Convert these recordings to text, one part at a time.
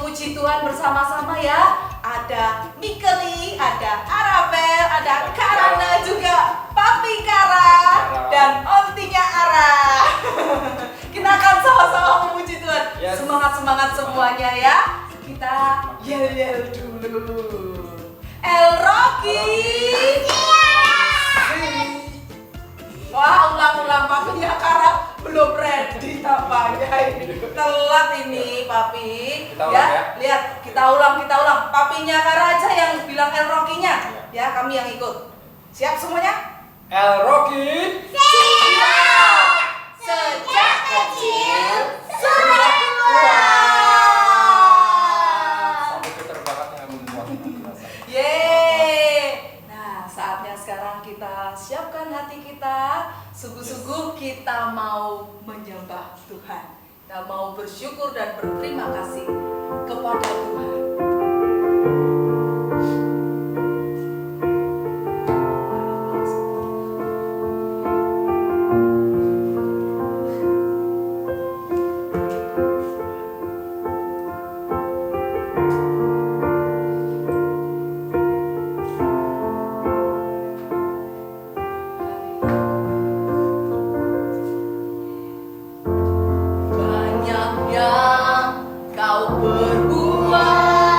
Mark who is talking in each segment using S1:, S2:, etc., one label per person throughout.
S1: memuji Tuhan bersama-sama ya. Ada Mikeli, ada Arabel, ada Karana juga, Papi Kara, dan Ontinya Ara. Kita akan sama-sama memuji Tuhan.
S2: Yes.
S1: Semangat-semangat semuanya ya. Kita yel-yel dulu. El Rocky. Wah, ulang-ulang Papinya Kara belum ready tampaknya ini. Telat ini Papi.
S2: Kita ulang ya.
S1: Lihat, kita ulang. Papinya Kara aja yang bilang El Rocky-nya. Ya, kami yang ikut. Siap semuanya?
S2: El Rocky.
S1: Siap. Sejak kecil sudah kuat.
S2: Sampai keterbakat dengan membuat rasa.
S1: Yeay. Nah, saatnya sekarang kita siapkan hati kita. Sungguh-sungguh kita mau menyembah Tuhan. Kita mau bersyukur dan berterima kasih kepada Tuhan. Banyak yang kau perbuat.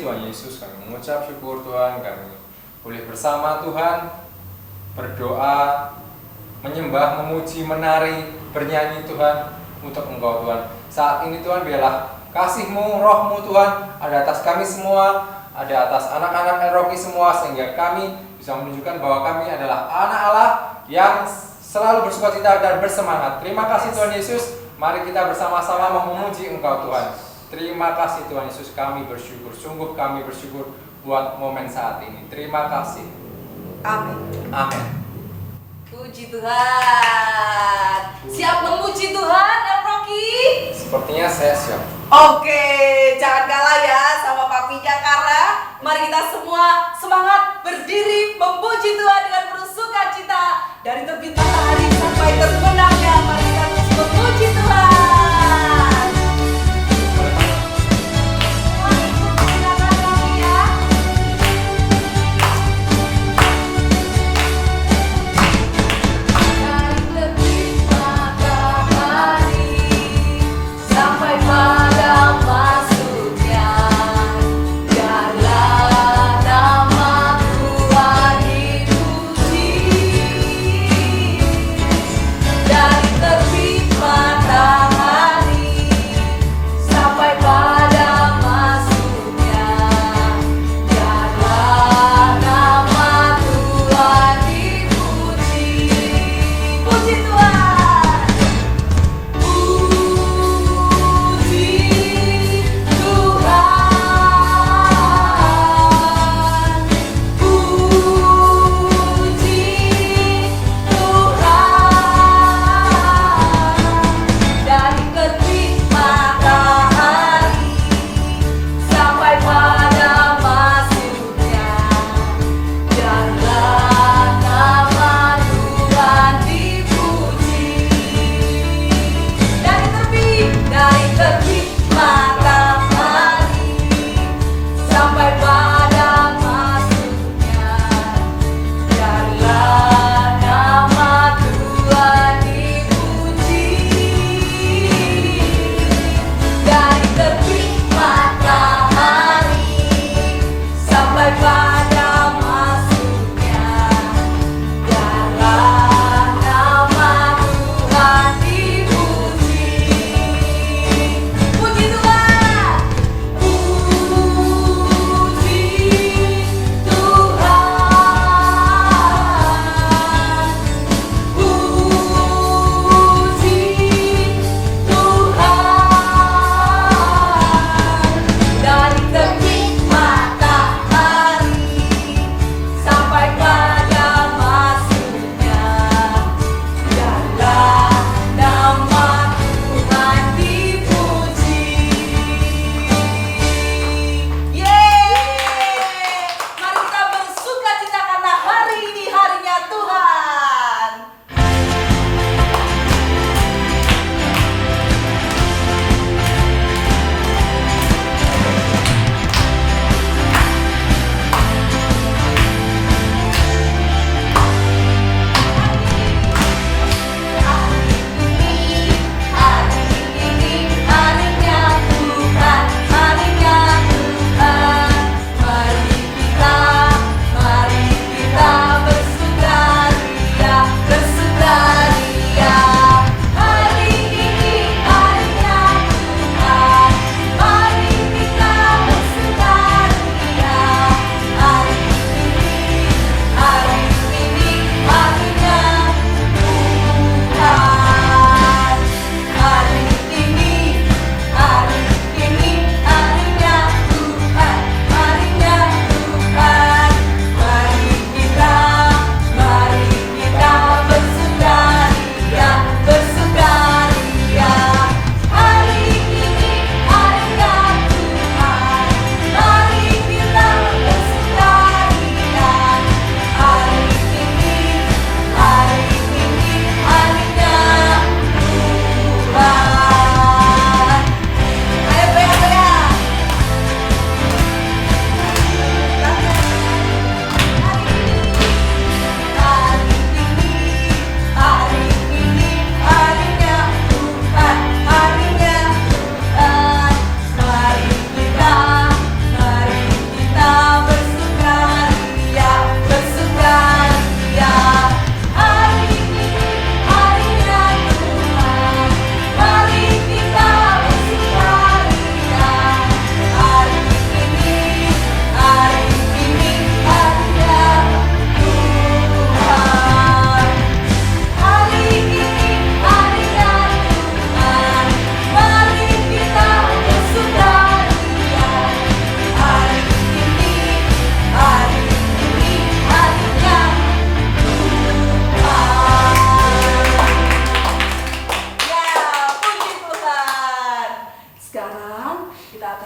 S2: Tuhan Yesus, kami mengucap syukur Tuhan, kami boleh bersama Tuhan, berdoa, menyembah, memuji, menari, bernyanyi Tuhan, untuk Engkau Tuhan. Saat ini Tuhan, biarlah kasih-Mu, Roh-Mu Tuhan, ada atas kami semua, ada atas anak-anak El Rocky semua, sehingga kami bisa menunjukkan bahwa kami adalah anak Allah yang selalu bersukacita dan bersemangat. Terima kasih Tuhan Yesus. Mari kita bersama-sama memuji Engkau Tuhan. Terima kasih Tuhan Yesus, kami bersyukur. Sungguh kami bersyukur buat momen saat ini. Terima kasih.
S1: Amin.
S2: Amin.
S1: Puji Tuhan. Siap memuji Tuhan, El Rocky?
S2: Sepertinya saya siap.
S1: Oke, jangan kalah ya sama papinya Kara. Mari kita semua semangat berdiri memuji Tuhan dengan penuh sukacita. Dari terbit matahari sampai terbenamnya, mari kita terus memuji Tuhan. Silakan kami ya. Dari terbit matahari sampai pada masuknya, biarlah nama Tuhan dipuji. Dari terbit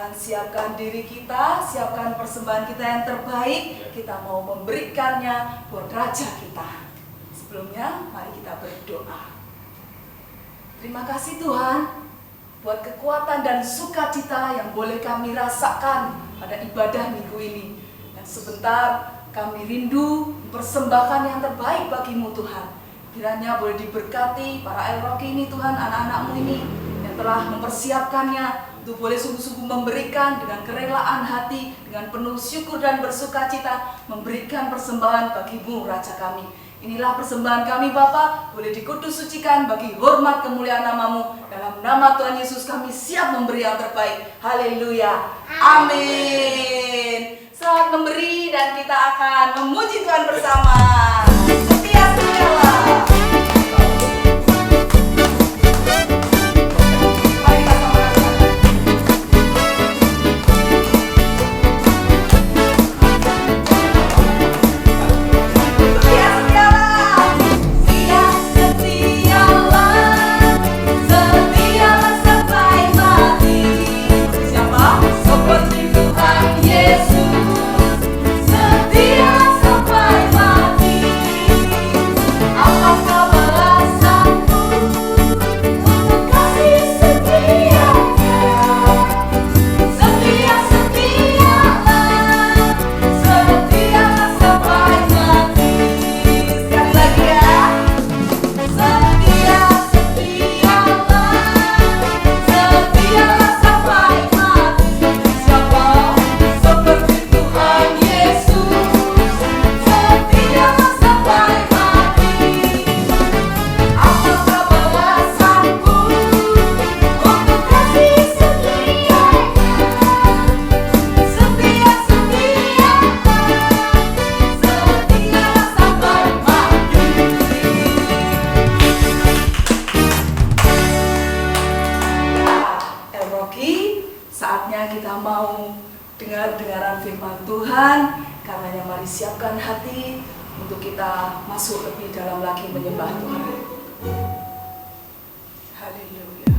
S1: Tuhan siapkan diri kita, siapkan persembahan kita yang terbaik. Kita mau memberikannya buat Raja kita. Sebelumnya, mari kita berdoa. Terima kasih Tuhan buat kekuatan dan sukacita yang boleh kami rasakan pada ibadah minggu ini. Dan sebentar kami rindu mempersembahkan yang terbaik bagimu Tuhan. Kiranya boleh diberkati para El Rocky ini Tuhan, anak-anakmu ini yang telah mempersiapkannya untuk boleh sungguh-sungguh memberikan dengan kerelaan hati, dengan penuh syukur dan bersukacita, memberikan persembahan bagimu Raja kami. Inilah persembahan kami Bapa, boleh dikudus sucikan bagi hormat kemuliaan namamu. Dalam nama Tuhan Yesus kami siap memberi yang terbaik. Haleluya. Amin. Selamat memberi dan kita akan memuji Tuhan bersama. Setia-setialah. Dengar-dengaran firman Tuhan. Karenanya mari siapkan hati untuk kita masuk lebih dalam lagi menyembah Tuhan. Haleluya.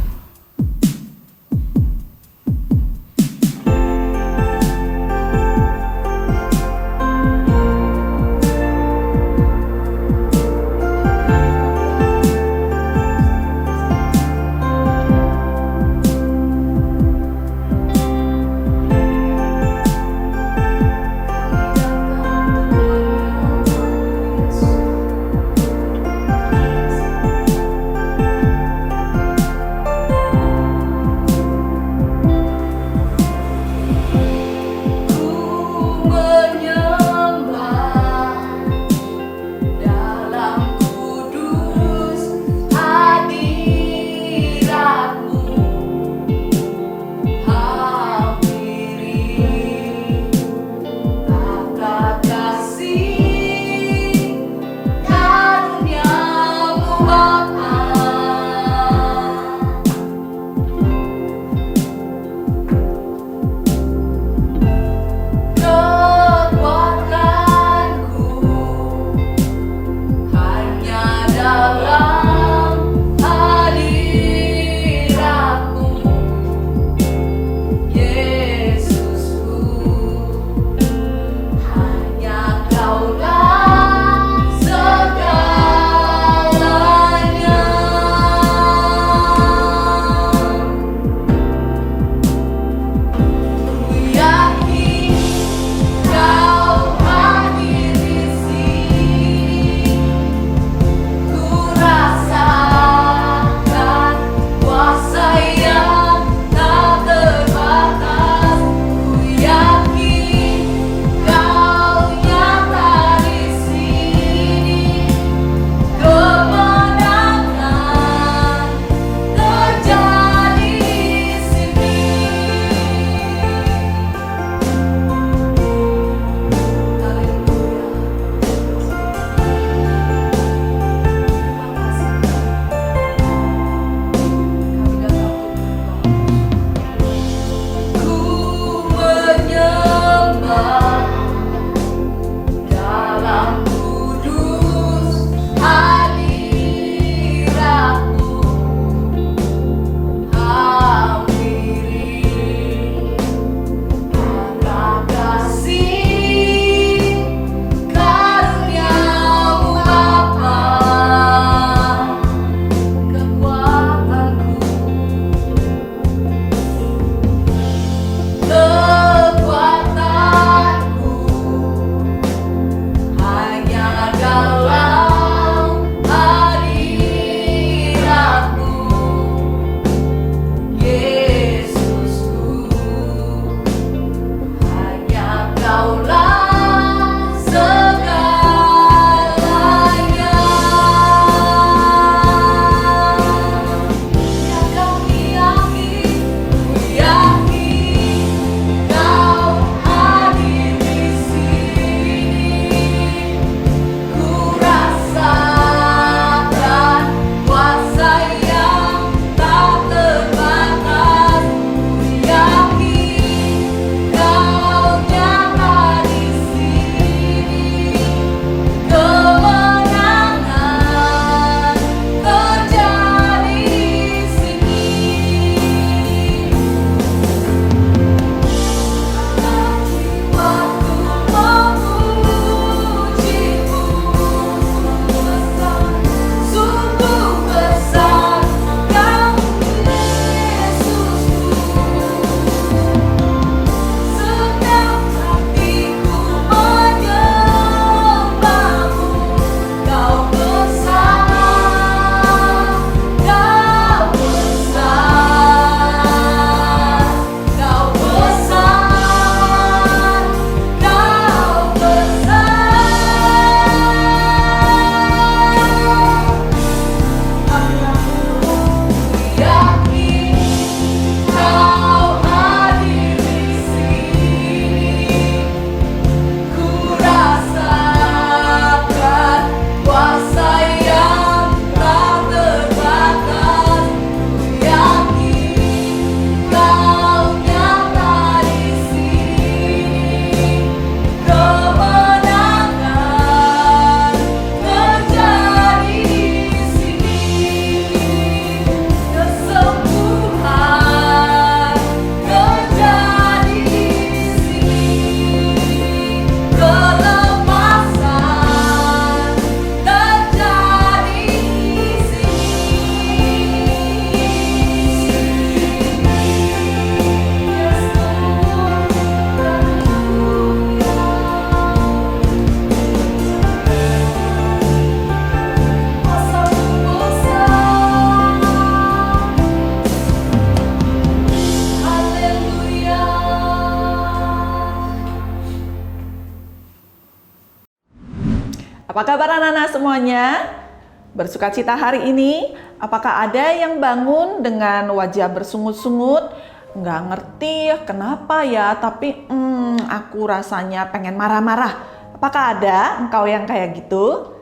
S3: Apa kabar anak-anak semuanya? Bersukacita hari ini? Apakah ada yang bangun dengan wajah bersungut-sungut? Nggak ngerti kenapa ya, tapi aku rasanya pengen marah-marah. Apakah ada engkau yang kayak gitu?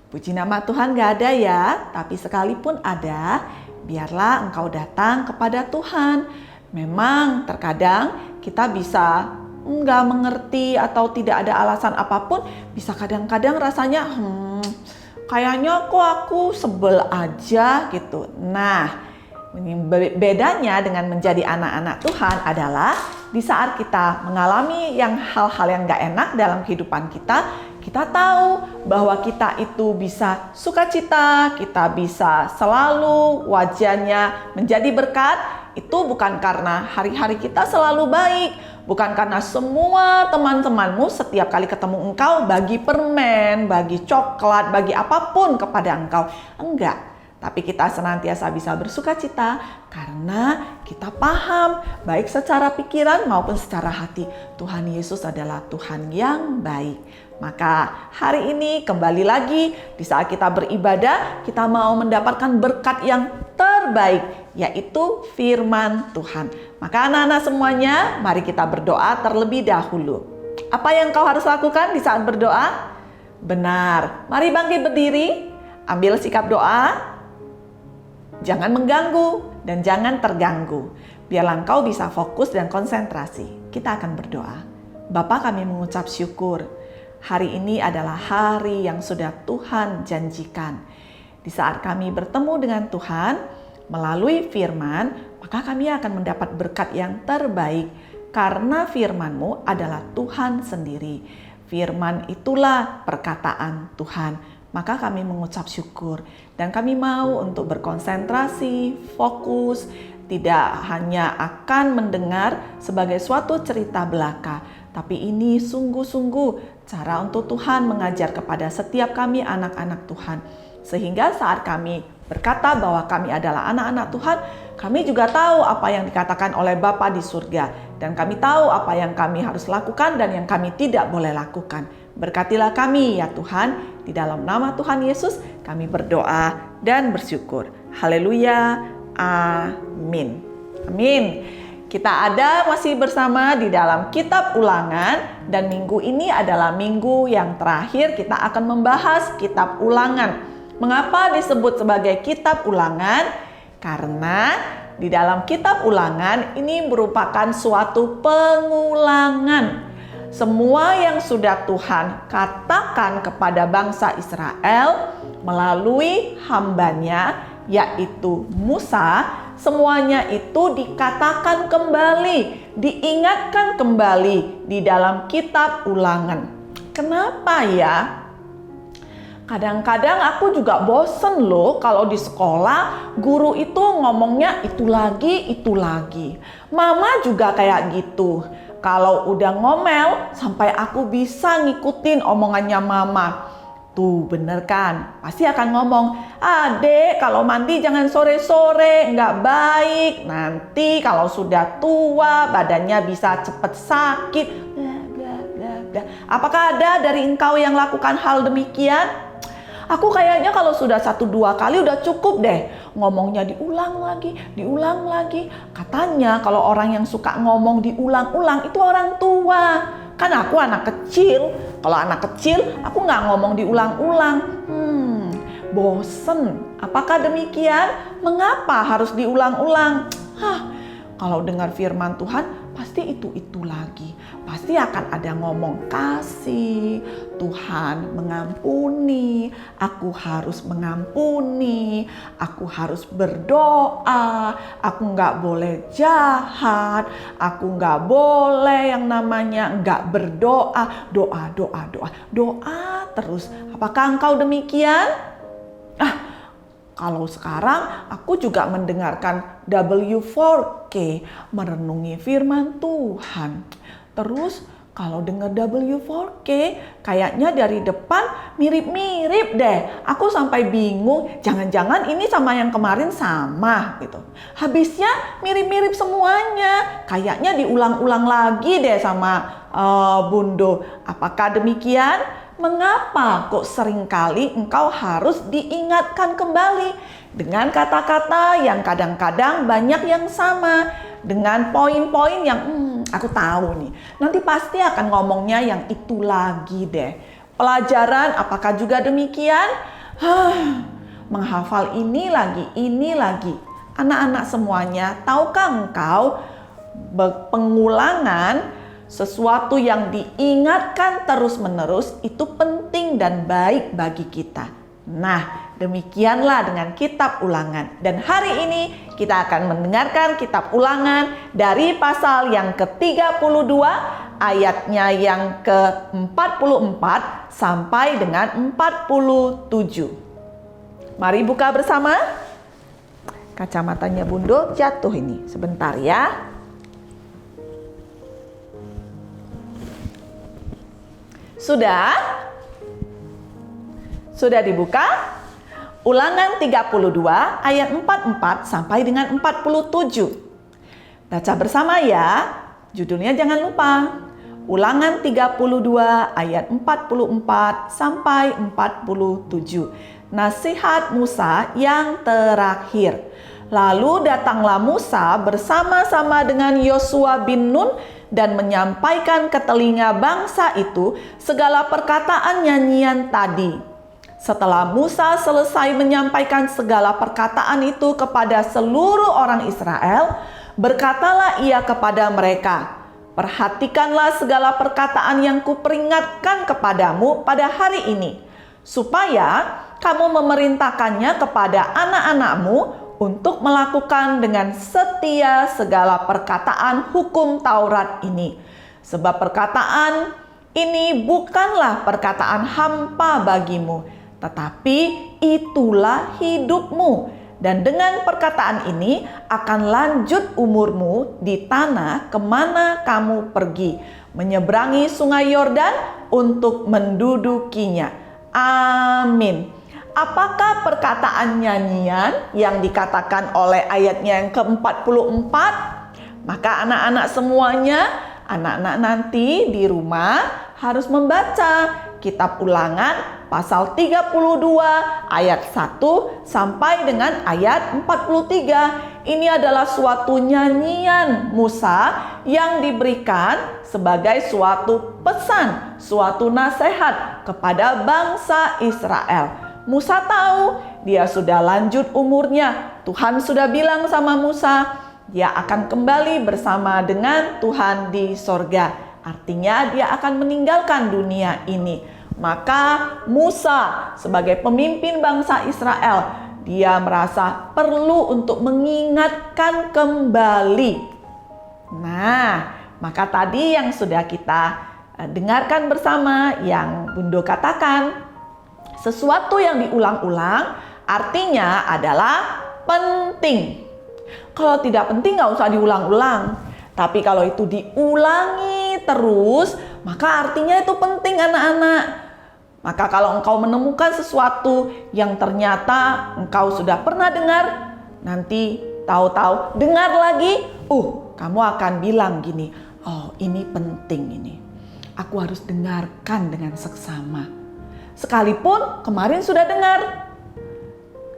S3: Puji nama Tuhan nggak ada ya, tapi sekalipun ada, biarlah engkau datang kepada Tuhan. Memang terkadang kita bisa nggak mengerti atau tidak ada alasan apapun, bisa kadang-kadang rasanya kayaknya kok aku sebel aja gitu. Nah, bedanya dengan menjadi anak-anak Tuhan adalah di saat kita mengalami hal-hal yang nggak enak dalam kehidupan kita, kita tahu bahwa kita itu bisa sukacita, kita bisa selalu wajahnya menjadi berkat. Itu bukan karena hari-hari kita selalu baik, bukan karena semua teman-temanmu setiap kali ketemu engkau bagi permen, bagi coklat, bagi apapun kepada engkau. Enggak. Tapi kita senantiasa bisa bersukacita karena kita paham baik secara pikiran maupun secara hati Tuhan Yesus adalah Tuhan yang baik. Maka hari ini kembali lagi di saat kita beribadah, kita mau mendapatkan berkat yang terbaik, yaitu firman Tuhan. Maka anak-anak semuanya, mari kita berdoa terlebih dahulu. Apa yang kau harus lakukan di saat berdoa? Benar, mari bangkit berdiri, ambil sikap doa. Jangan mengganggu dan jangan terganggu. Biarlah engkau bisa fokus dan konsentrasi. Kita akan berdoa. Bapa, kami mengucap syukur. Hari ini adalah hari yang sudah Tuhan janjikan. Di saat kami bertemu dengan Tuhan melalui firman, maka kami akan mendapat berkat yang terbaik. Karena firman-Mu adalah Tuhan sendiri. Firman itulah perkataan Tuhan. Maka kami mengucap syukur dan kami mau untuk berkonsentrasi, fokus, tidak hanya akan mendengar sebagai suatu cerita belaka, tapi ini sungguh-sungguh cara untuk Tuhan mengajar kepada setiap kami anak-anak Tuhan. Sehingga saat kami berkata bahwa kami adalah anak-anak Tuhan, kami juga tahu apa yang dikatakan oleh Bapa di surga. Dan kami tahu apa yang kami harus lakukan dan yang kami tidak boleh lakukan. Berkatilah kami ya Tuhan, di dalam nama Tuhan Yesus kami berdoa dan bersyukur. Haleluya, amin. Amin. Kita masih bersama di dalam kitab Ulangan dan minggu ini adalah minggu yang terakhir kita akan membahas kitab Ulangan. Mengapa disebut sebagai kitab Ulangan? Karena di dalam kitab Ulangan ini merupakan suatu pengulangan. Semua yang sudah Tuhan katakan kepada bangsa Israel melalui hambanya yaitu Musa, semuanya itu dikatakan kembali, diingatkan kembali di dalam kitab Ulangan. Kenapa ya? Kadang-kadang aku juga bosen loh kalau di sekolah guru itu ngomongnya itu lagi. Mama juga kayak gitu. Kalau udah ngomel sampai aku bisa ngikutin omongannya mama. Tuh bener kan? Pasti akan ngomong, adek kalau mandi jangan sore-sore, nggak baik. Nanti kalau sudah tua badannya bisa cepet sakit. Apakah ada dari engkau yang lakukan hal demikian? Aku kayaknya kalau sudah 1-2 kali udah cukup deh. Ngomongnya diulang lagi. Katanya kalau orang yang suka ngomong diulang-ulang itu orang tua. Kan aku anak kecil. Kalau anak kecil aku nggak ngomong diulang-ulang. Bosen. Apakah demikian? Mengapa harus diulang-ulang? Kalau dengar firman Tuhan pasti itu lagi. Pasti akan ada ngomong kasih, Tuhan mengampuni, aku harus mengampuni, aku harus berdoa, aku nggak boleh jahat, aku nggak boleh yang namanya nggak berdoa, doa terus. Apakah engkau demikian? Kalau sekarang aku juga mendengarkan W4K, merenungi firman Tuhan. Terus kalau dengar W4K, kayaknya dari depan mirip-mirip deh. Aku sampai bingung, jangan-jangan ini sama yang kemarin sama gitu. Habisnya mirip-mirip semuanya. Kayaknya diulang-ulang lagi deh sama Bundo. Apakah demikian? Mengapa kok seringkali engkau harus diingatkan kembali dengan kata-kata yang kadang-kadang banyak yang sama, dengan poin-poin yang aku tahu nih, nanti pasti akan ngomongnya yang itu lagi deh. Pelajaran apakah juga demikian? Menghafal ini lagi. Anak-anak semuanya, tahukah engkau pengulangan sesuatu yang diingatkan terus-menerus itu penting dan baik bagi kita. Nah, demikianlah dengan kitab Ulangan. Dan hari ini kita akan mendengarkan kitab Ulangan dari pasal yang ke-32 ayatnya yang ke-44 sampai dengan 47. Mari buka bersama. Kacamatanya Bundul jatuh ini. Sebentar ya. Sudah? Sudah dibuka? Ulangan 32 ayat 44 sampai dengan 47. Baca bersama ya. Judulnya jangan lupa. Ulangan 32 ayat 44 sampai 47. Nasihat Musa yang terakhir. Lalu datanglah Musa bersama-sama dengan Yosua bin Nun dan menyampaikan ke telinga bangsa itu segala perkataan nyanyian tadi. Setelah Musa selesai menyampaikan segala perkataan itu kepada seluruh orang Israel, berkatalah ia kepada mereka, "Perhatikanlah segala perkataan yang kuperingatkan kepadamu pada hari ini, supaya kamu memerintahkannya kepada anak-anakmu untuk melakukan dengan setia segala perkataan hukum Taurat ini. Sebab perkataan ini bukanlah perkataan hampa bagimu, tetapi itulah hidupmu. Dan dengan perkataan ini akan lanjut umurmu di tanah kemana kamu pergi, menyeberangi sungai Yordan untuk mendudukinya." Amin. Apakah perkataan nyanyian yang dikatakan oleh ayatnya yang ke-44? Maka anak-anak semuanya, anak-anak nanti di rumah harus membaca kitab Ulangan pasal 32 ayat 1 sampai dengan ayat 43. Ini adalah suatu nyanyian Musa yang diberikan sebagai suatu pesan, suatu nasihat kepada bangsa Israel. Musa tahu dia sudah lanjut umurnya. Tuhan sudah bilang sama Musa, dia akan kembali bersama dengan Tuhan di sorga. Artinya dia akan meninggalkan dunia ini. Maka Musa sebagai pemimpin bangsa Israel, dia merasa perlu untuk mengingatkan kembali. Nah, maka tadi yang sudah kita dengarkan bersama yang Bunda katakan, sesuatu yang diulang-ulang artinya adalah penting. Kalau tidak penting nggak usah diulang-ulang. Tapi kalau itu diulangi terus, maka artinya itu penting anak-anak. Maka kalau engkau menemukan sesuatu yang ternyata engkau sudah pernah dengar, nanti tahu-tahu dengar lagi, kamu akan bilang gini, oh ini penting ini. Aku harus dengarkan dengan seksama. Sekalipun kemarin sudah dengar.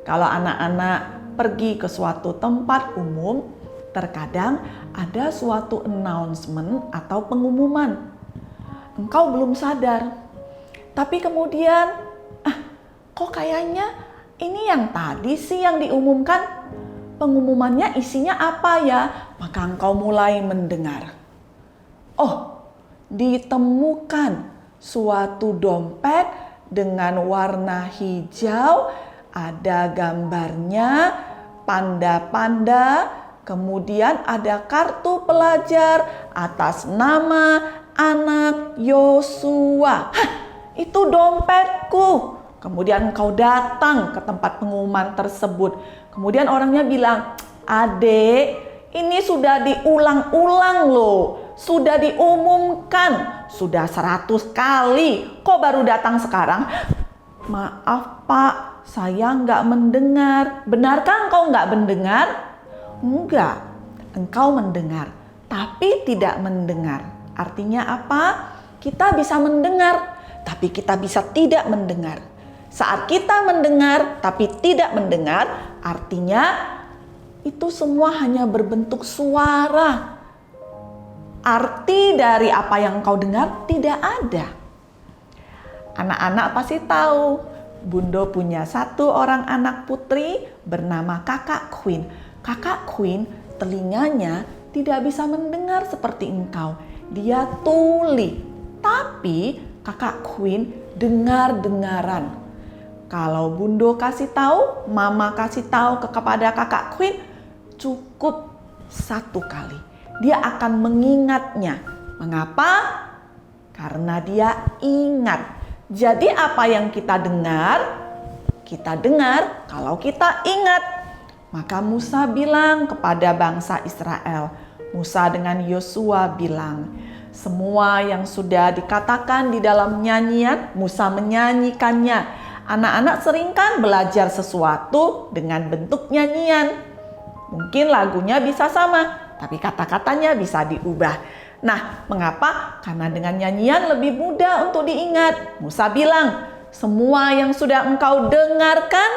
S3: Kalau anak-anak pergi ke suatu tempat umum, terkadang ada suatu announcement atau pengumuman. Engkau belum sadar. Tapi kemudian, kok kayaknya ini yang tadi sih yang diumumkan. Pengumumannya isinya apa ya? Maka engkau mulai mendengar. Ditemukan suatu dompet dengan warna hijau, ada gambarnya, panda-panda, kemudian ada kartu pelajar atas nama anak Yosua. Itu dompetku. Kemudian kau datang ke tempat pengumuman tersebut. Kemudian orangnya bilang, "Adek, ini sudah diulang-ulang loh. Sudah diumumkan. Sudah 100 kali. Kok baru datang sekarang?" "Maaf Pak, saya nggak mendengar." "Benarkah engkau nggak mendengar?" "Enggak, engkau mendengar, tapi tidak mendengar." Artinya apa? Kita bisa mendengar, tapi kita bisa tidak mendengar. Saat kita mendengar tapi tidak mendengar, artinya itu semua hanya berbentuk suara. Arti dari apa yang engkau dengar tidak ada. Anak-anak pasti tahu, Bundo punya satu orang anak putri bernama Kakak Queen. Kakak Queen telinganya tidak bisa mendengar seperti engkau. Dia tuli, tapi Kakak Queen dengar-dengaran. Kalau Bundo kasih tahu, Mama kasih tahu kepada Kakak Queen, cukup satu kali. Dia akan mengingatnya. Mengapa? Karena dia ingat. Jadi apa yang kita dengar kalau kita ingat. Maka Musa bilang kepada bangsa Israel, Musa dengan Yosua bilang, semua yang sudah dikatakan di dalam nyanyian, Musa menyanyikannya. Anak-anak sering kan belajar sesuatu dengan bentuk nyanyian. Mungkin lagunya bisa sama, tapi kata-katanya bisa diubah. Nah, mengapa? Karena dengan nyanyian lebih mudah untuk diingat. Musa bilang, semua yang sudah engkau dengarkan,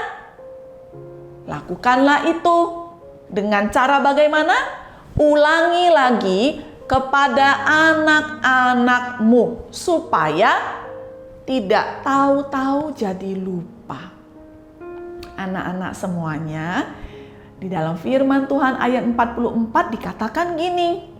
S3: lakukanlah itu. Dengan cara bagaimana? Ulangi lagi kepada anak-anakmu supaya tidak tahu-tahu jadi lupa. Anak-anak semuanya, di dalam firman Tuhan ayat 44 dikatakan gini.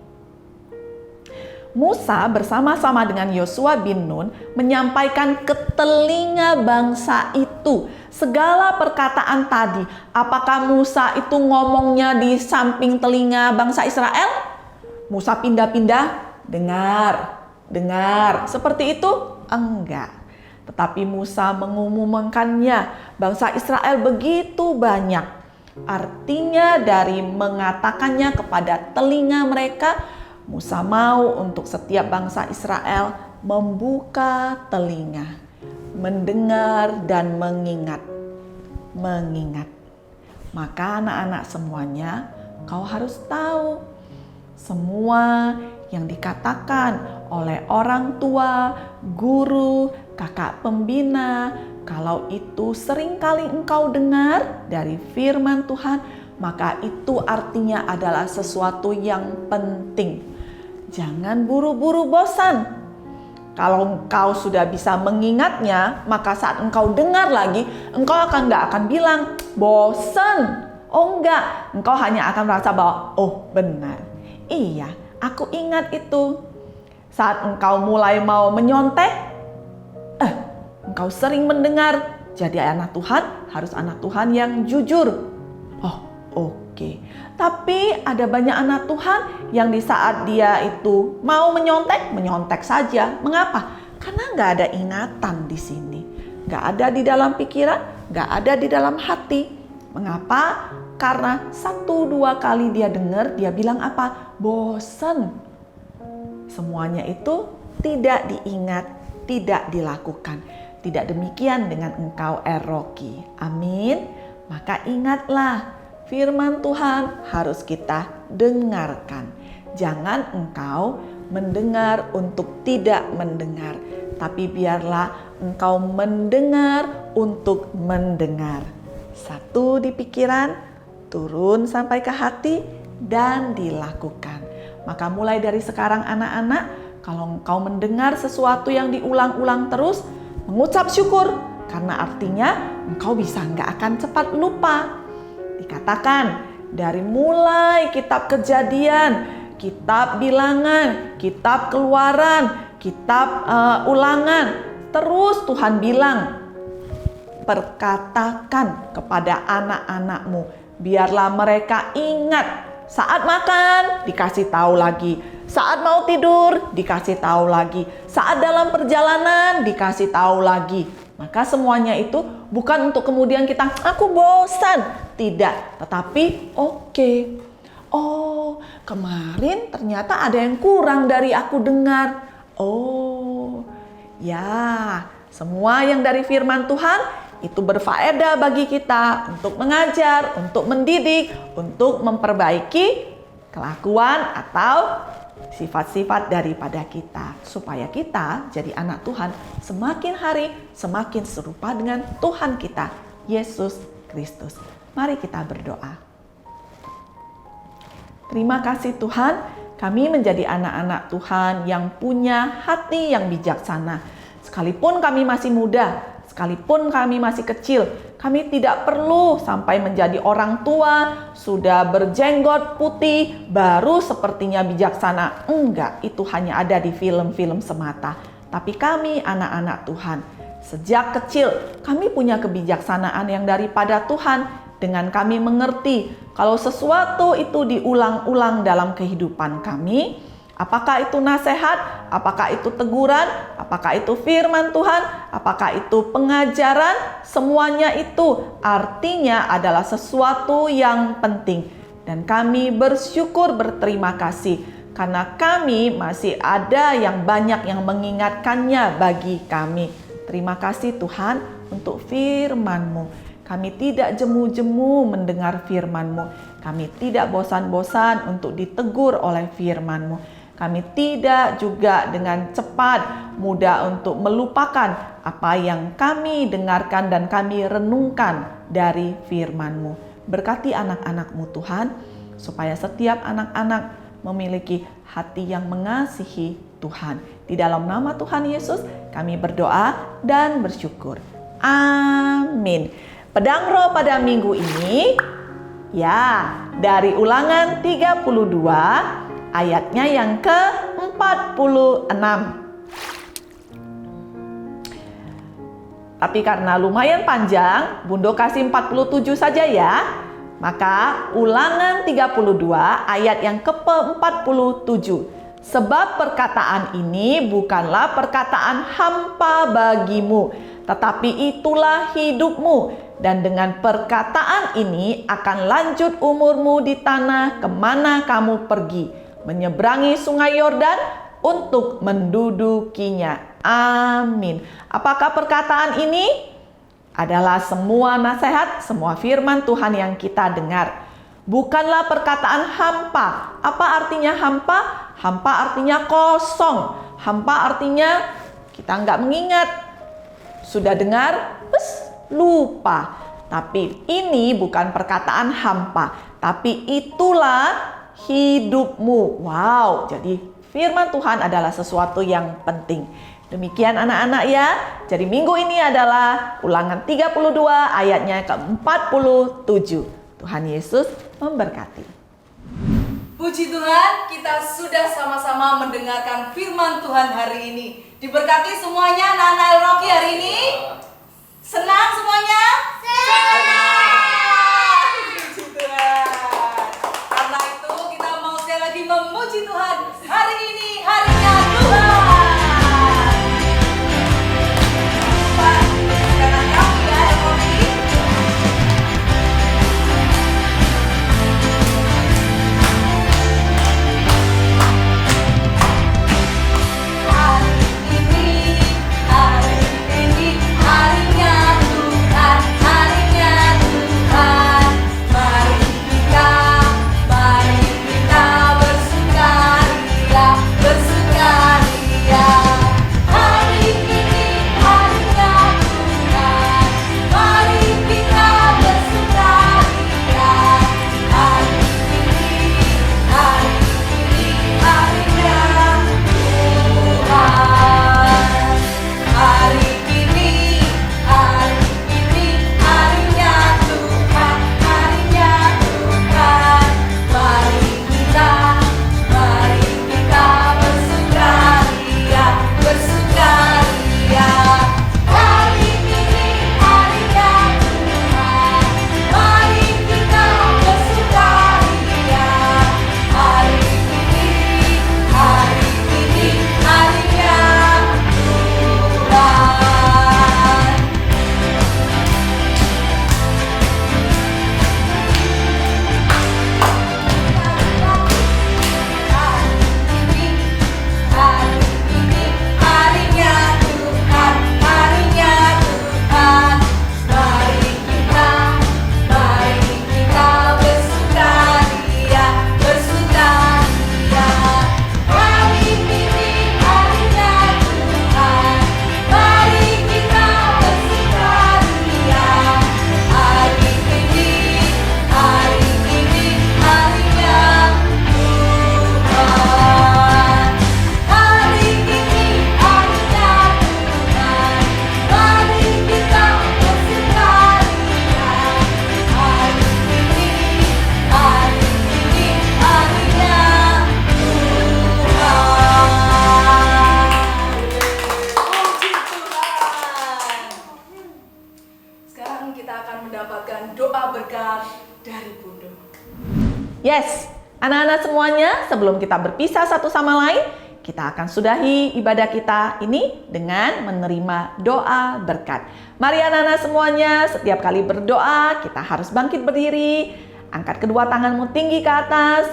S3: Musa bersama-sama dengan Yosua bin Nun menyampaikan ke telinga bangsa itu segala perkataan tadi. Apakah Musa itu ngomongnya di samping telinga bangsa Israel? Musa pindah-pindah, dengar. Seperti itu? Enggak. Tetapi Musa mengumumkannya. Bangsa Israel begitu banyak. Artinya dari mengatakannya kepada telinga mereka, Musa mau untuk setiap bangsa Israel membuka telinga, mendengar dan mengingat. Maka anak-anak semuanya, kau harus tahu semua yang dikatakan oleh orang tua, guru, kakak pembina, kalau itu seringkali engkau dengar dari firman Tuhan, maka itu artinya adalah sesuatu yang penting. Jangan buru-buru bosan. Kalau engkau sudah bisa mengingatnya, maka saat engkau dengar lagi, engkau nggak akan bilang bosan. Oh enggak, engkau hanya akan merasa bahwa oh benar. Iya, aku ingat itu. Saat engkau mulai mau menyontek, engkau sering mendengar. Jadi anak Tuhan harus anak Tuhan yang jujur. Oh, oke. Tapi ada banyak anak Tuhan yang di saat dia itu mau menyontek saja. Mengapa? Karena nggak ada ingatan di sini. Nggak ada di dalam pikiran, nggak ada di dalam hati. Mengapa? Karena 1-2 kali dia dengar, dia bilang apa? Bosan. Semuanya itu tidak diingat, tidak dilakukan. Tidak demikian dengan engkau Rocky. Amin. Maka ingatlah, firman Tuhan harus kita dengarkan. Jangan engkau mendengar untuk tidak mendengar, tapi biarlah engkau mendengar untuk mendengar. Satu di pikiran, turun sampai ke hati, dan dilakukan. Maka mulai dari sekarang anak-anak, kalau engkau mendengar sesuatu yang diulang-ulang terus, mengucap syukur, karena artinya engkau bisa nggak akan cepat lupa. Dikatakan dari mulai kitab Kejadian, kitab Bilangan, kitab Keluaran, kitab Ulangan, terus Tuhan bilang, perkatakan kepada anak-anakmu, biarlah mereka ingat. Saat makan dikasih tahu lagi, saat mau tidur dikasih tahu lagi, saat dalam perjalanan dikasih tahu lagi. Maka semuanya itu bukan untuk kemudian kita, aku bosan. Tidak, tetapi oke. Oh, kemarin ternyata ada yang kurang dari aku dengar. Oh, ya, semua yang dari firman Tuhan itu berfaedah bagi kita untuk mengajar, untuk mendidik, untuk memperbaiki kelakuan atau sifat-sifat daripada kita, supaya kita jadi anak Tuhan semakin hari semakin serupa dengan Tuhan kita, Yesus Kristus. Mari kita berdoa. Terima kasih Tuhan, kami menjadi anak-anak Tuhan yang punya hati yang bijaksana. Sekalipun kami masih muda, sekalipun kami masih kecil, kami tidak perlu sampai menjadi orang tua, sudah berjenggot putih, baru sepertinya bijaksana. Enggak, itu hanya ada di film-film semata. Tapi kami anak-anak Tuhan, sejak kecil kami punya kebijaksanaan yang daripada Tuhan. Dengan kami mengerti kalau sesuatu itu diulang-ulang dalam kehidupan kami, apakah itu nasihat, apakah itu teguran, apakah itu firman Tuhan, apakah itu pengajaran, semuanya itu artinya adalah sesuatu yang penting. Dan kami bersyukur berterima kasih karena kami masih ada yang banyak yang mengingatkannya bagi kami. Terima kasih Tuhan untuk firman-Mu. Kami tidak jemu-jemu mendengar firman-Mu. Kami tidak bosan-bosan untuk ditegur oleh firman-Mu. Kami tidak juga dengan cepat mudah untuk melupakan apa yang kami dengarkan dan kami renungkan dari firman-Mu. Berkati anak-anak-Mu Tuhan, supaya setiap anak-anak memiliki hati yang mengasihi Tuhan. Di dalam nama Tuhan Yesus kami berdoa dan bersyukur. Amin. Pedang roh pada minggu ini, ya, dari Ulangan 32 ayatnya yang ke-46. Tapi karena lumayan panjang, Bundo kasih 47 saja ya. Maka Ulangan 32 ayat yang ke-47. Sebab perkataan ini bukanlah perkataan hampa bagimu, tetapi itulah hidupmu. Dan dengan perkataan ini akan lanjut umurmu di tanah kemana kamu pergi, menyeberangi sungai Yordan untuk mendudukinya. Amin. Apakah perkataan ini adalah semua nasihat, semua firman Tuhan yang kita dengar? Bukanlah perkataan hampa. Apa artinya hampa? Hampa artinya kosong. Hampa artinya kita nggak mengingat. Sudah dengar, lupa. Tapi ini bukan perkataan hampa, tapi itulah hidupmu. Wow, jadi firman Tuhan adalah sesuatu yang penting. Demikian anak-anak ya. Jadi minggu ini adalah Ulangan 32 ayatnya ke-47. Tuhan Yesus memberkati.
S1: Puji Tuhan, kita sudah sama-sama mendengarkan firman Tuhan hari ini. Diberkati semuanya anak-anak El Rocky hari ini. Senang semuanya? Senang! Puji Tuhan. Karena itu kita mau sekali lagi memuji Tuhan. Hari ini harinya Tuhan. Pak, jangan kamu ya El Rocky. Bersuka
S3: Anak-anak semuanya, sebelum kita berpisah satu sama lain, kita akan sudahi ibadah kita ini dengan menerima doa berkat. Mari anak-anak semuanya, setiap kali berdoa kita harus bangkit berdiri, angkat kedua tanganmu tinggi ke atas.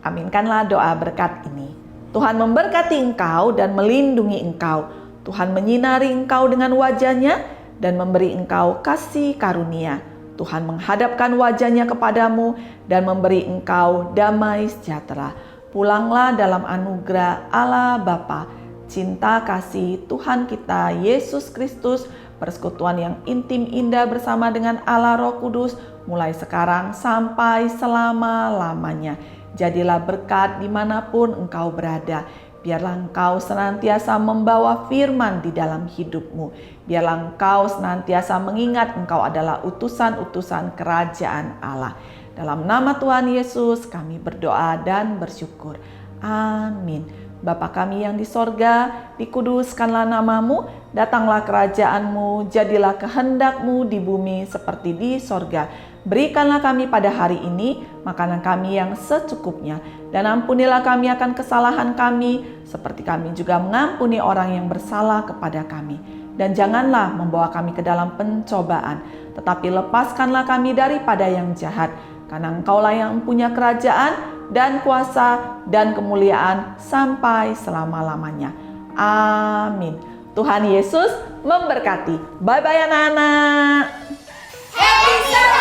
S3: Aminkanlah doa berkat ini. Tuhan memberkati engkau dan melindungi engkau. Tuhan menyinari engkau dengan wajah-Nya dan memberi engkau kasih karunia. Tuhan menghadapkan wajah-Nya kepadamu dan memberi engkau damai sejahtera. Pulanglah dalam anugerah Allah Bapa, cinta kasih Tuhan kita Yesus Kristus, persekutuan yang intim indah bersama dengan Allah Roh Kudus, mulai sekarang sampai selama-lamanya. Jadilah berkat dimanapun engkau berada. Biarlah engkau senantiasa membawa firman di dalam hidupmu. Biarlah engkau senantiasa mengingat engkau adalah utusan-utusan kerajaan Allah. Dalam nama Tuhan Yesus kami berdoa dan bersyukur. Amin. Bapa kami yang di sorga, dikuduskanlah namamu, datanglah kerajaanmu, jadilah kehendakmu di bumi seperti di sorga. Berikanlah kami pada hari ini makanan kami yang secukupnya, dan ampunilah kami akan kesalahan kami, seperti kami juga mengampuni orang yang bersalah kepada kami. Dan janganlah membawa kami ke dalam pencobaan, tetapi lepaskanlah kami daripada yang jahat, karena Engkaulah yang punya kerajaan dan kuasa dan kemuliaan sampai selama-lamanya. Amin. Tuhan Yesus memberkati. Bye-bye anak-anak.
S1: Happy Sabbath!